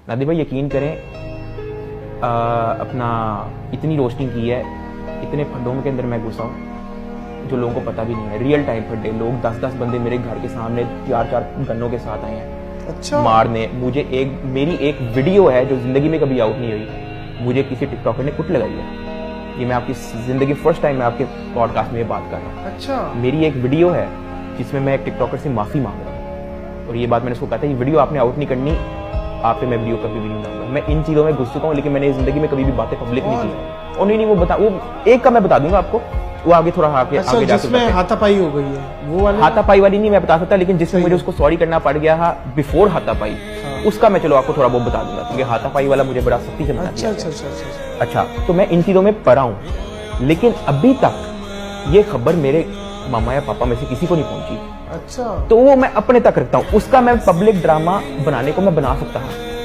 नादिर भाई यकीन करें, अपना इतनी रोस्टिंग की है, इतने फड्डों के अंदर मैं घुसा हूँ जो लोगों को पता भी नहीं है। रियल टाइम फड्डे लोग 10-10 बंदे मेरे घर के सामने 4-4 गन्नों के साथ आए हैं। अच्छा। मारने मुझे। मेरी एक वीडियो है जो जिंदगी में कभी आउट नहीं हुई, मुझे किसी टिकटॉकर ने कुट लगाई है। ये मैं आपकी जिंदगी फर्स्ट टाइम मैं आपके पॉडकास्ट में ये बात कर रहा हूँ। अच्छा। मेरी एक वीडियो है जिसमें मैं एक टिकटॉकर से माफी मांग रहा हूँ, और ये बात मैंने उसको कहा था, ये वीडियो आपने आउट नहीं करनी, आप पे मैं वीडियो कभी भी नहीं बनाऊंगा। मैं इन चीजों में घुस चुका हूँ, लेकिन मैंने जिंदगी में कभी भी बातें पब्लिक नहीं की। और नहीं वो एक का मैं बता दूंगा आपको, वो आगे थोड़ा आगे अच्छा, आगे जिसमें हाथापाई हो गई है वो वाले? हाथापाई वाली नहीं मैं बता सकता, लेकिन जिसमें मुझे उसको सॉरी करना पड़ गया था बिफोर हाथापाई, उसका मैं चलो आपको थोड़ा बहुत बता दूंगा, क्योंकि हाथापाई वाला मुझे बड़ा सख्ती से मना किया। अच्छा, तो मैं इन चीजों में पड़ा हूँ, लेकिन अभी तक ये खबर मेरे मामा या पापा में से किसी को नहीं पहुंची। अच्छा। तो वो मैं अपने तक रखता हूँ, उसका मैं पब्लिक ड्रामा बनाने को मैं बना सकता हूँ,